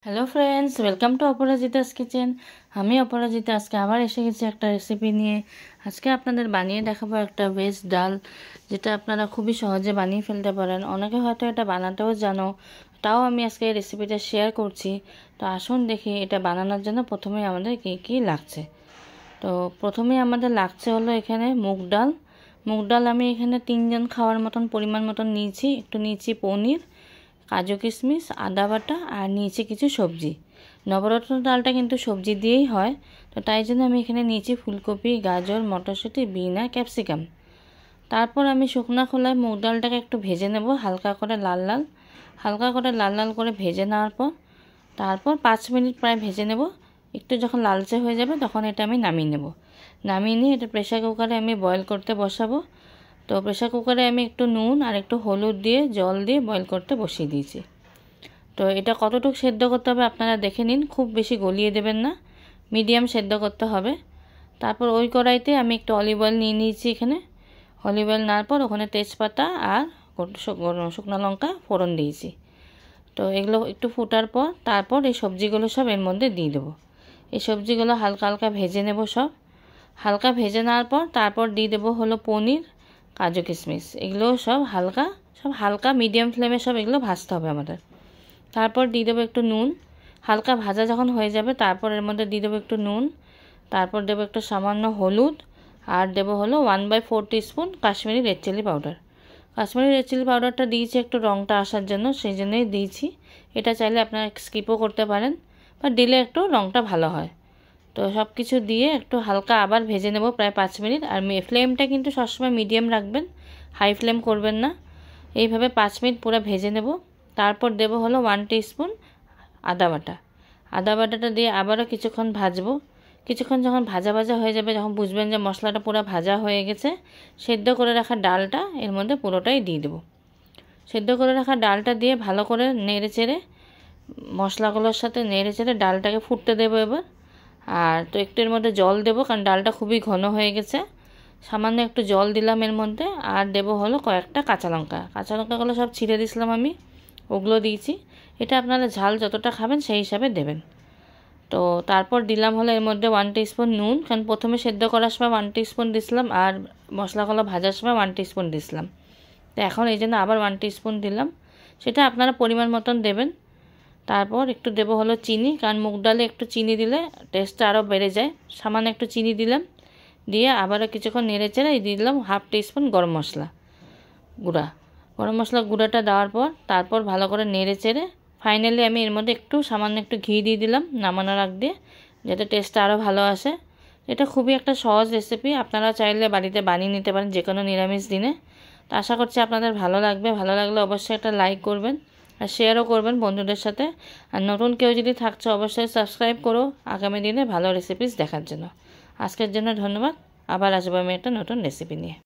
Hello friends, welcome to Aparajita's kitchen. আমি অপরাজিতা আজকে আবার এসে গেছি একটা রেসিপি নিয়ে। আজকে আপনাদের বানিয়ে দেখাবো একটা ভেজ ডাল, যেটা আপনারা খুবই সহজে বানিয়ে ফেলতে পারেন। অনেকে হয়তো এটা বানাতেও জানো, তাও আমি আজকে এই রেসিপিটা শেয়ার করছি। তো আসুন দেখি এটা বানানোর জন্য প্রথমে আমাদের কী কী লাগছে। তো প্রথমেই আমাদের লাগছে হলো এখানে মুগ ডাল। মুগ ডাল আমি এখানে 3 জন খাওয়ার মতন পরিমাণ মতন নিয়েছি। একটু নিয়েছি পনির, কাজু কিশমিশ, আদা বাটা আর নিয়েছি কিছু সবজি। নবরত্ন ডালটা কিন্তু সবজি দিয়েই হয়, তো তাই জন্য আমি এখানে নিয়েছি ফুলকপি, গাজর, মটরশুঁটি, বিন আর ক্যাপসিকাম। তারপর আমি শুকনো খোলায় মুগ ডালটাকে একটু ভেজে নেব হালকা করে লাল লাল করে ভেজে নেওয়ার পর তারপর 5 মিনিট প্রায় ভেজে নেব। একটু যখন লালচে হয়ে যাবে তখন এটা আমি নামিয়ে নেব। নামিয়ে নিয়ে এটা প্রেসার কুকারে আমি বয়েল করতে বসাবো। তো প্রেসার কুকারে আমি একটু নুন আর একটু হলুদ দিয়ে জল দিয়ে বয়েল করতে বসিয়ে দিয়েছি। তো এটা কতটুকু সেদ্ধ করতে হবে আপনারা দেখে নিন, খুব বেশি গলিয়ে দেবেন না, মিডিয়াম সেদ্ধ করতে হবে। তারপর ওই কড়াইতে আমি একটু অলিভ অয়েল নিয়ে নিয়েছি। এখানে অলিভ অয়েল নেওয়ার পর ওখানে তেজপাতা আর শুকনো লঙ্কা ফোড়ন দিয়েছি। তো এগুলো একটু ফোটার পর তারপর এই সবজিগুলো সব এর মধ্যে দিয়ে দেবো। এই সবজিগুলো হালকা হালকা ভেজে নেব। সব হালকা ভেজে নেওয়ার পর তারপর দিয়ে দেবো হলো পনির, কাজু কিশমিশ। এগুলো সব হালকা মিডিয়াম ফ্লেমে সব এগুলো ভাজতে হবে আমাদের। তারপর দিয়ে দেবো একটু নুন। হালকা ভাজা যখন হয়ে যাবে তারপর এর মধ্যে দিয়ে দেবো একটু নুন। তারপর দেবো একটু সামান্য হলুদ আর দেবো হলো 1/4 teaspoon Kashmiri red chilli powder. Kashmiri red chilli পাউডারটা দিয়েছি একটু রঙটা আসার জন্য, সেই জন্যই দিয়েছি। এটা চাইলে আপনারা স্কিপও করতে পারেন, বা দিলে একটু রঙটা ভালো হয়। তো সব কিছু দিয়ে একটু হালকা আবার ভেজে নেব প্রায় 5 মিনিট। আর ফ্লেমটা কিন্তু সবসময় মিডিয়াম রাখবেন, হাই ফ্লেম করবেন না। এইভাবে 5 মিনিট পুরো ভেজে নেব। তারপর দেব হলো 1 টিস্পুন আদা বাটা। আদা বাটাটা দিয়ে আবারও কিছুক্ষণ ভাজবো। কিছুক্ষণ যখন ভাজা ভাজা হয়ে যাবে, যখন বুঝবেন যে মশলাটা পুরো ভাজা হয়ে গেছে, সেদ্ধ করে রাখা ডালটা এর মধ্যে পুরোটাই দিয়ে দেবো। সেদ্ধ করে রাখা ডালটা দিয়ে ভালো করে নেড়ে চেড়ে মশলাগুলোর সাথে নেড়ে চেড়ে ডালটাকে ফুটতে দেবো এবার। আর তো একটু এর মধ্যে জল দেবো, কারণ ডালটা খুবই ঘন হয়ে গেছে। সামান্য একটু জল দিলাম এর মধ্যে। আর দেবো হলো কয়েকটা কাঁচা লঙ্কাগুলো সব ছিঁড়ে দিয়েছিলাম আমি, ওগুলো দিয়েছি। এটা আপনারা ঝাল যতটা খাবেন সেই হিসাবে দেবেন। তো তারপর দিলাম হলো এর মধ্যে 1 টিস্পুন নুন, কারণ প্রথমে সেদ্ধ করার সময় 1 টিস্পুন দিয়েছিলাম আর মশলাগুলো ভাজার সময় 1 টিস্পুন দিয়েছিলাম। তো এখন এই জন্য আবার 1 টিস্পুন দিলাম, সেটা আপনারা পরিমাণ মতন দেবেন। তারপর একটু দেবো হলো চিনি, কারণ মুগ ডালে একটু চিনি দিলে টেস্টটা আরও বেড়ে যায়। সামান্য একটু চিনি দিলাম, দিয়ে আবারও কিছুক্ষণ নেড়ে চেড়ে দিয়ে দিলাম 1/2 টিস্পুন গরম মশলা গুঁড়াটা দেওয়ার পর তারপর ভালো করে নেড়ে চেড়ে ফাইনালি আমি এর মধ্যে সামান্য একটু ঘি দিয়ে দিলাম নামানোর আগ দিয়ে, যাতে টেস্টটা আরও ভালো আসে। এটা খুবই একটা সহজ রেসিপি, আপনারা চাইলে বাড়িতে বানিয়ে নিতে পারেন যে কোনো নিরামিষ দিনে। তো আশা করছি আপনাদের ভালো লাগবে। ভালো লাগলে অবশ্যই একটা লাইক করবেন আর শেয়ারও করবেন বন্ধুদের সাথে। আর নতুন কেউ যদি থাকছে অবশ্যই সাবস্ক্রাইব করো আগামী দিনে ভালো রেসিপিস দেখার জন্য। আজকের জন্য ধন্যবাদ। আবার আসবো আমি একটা নতুন রেসিপি নিয়ে।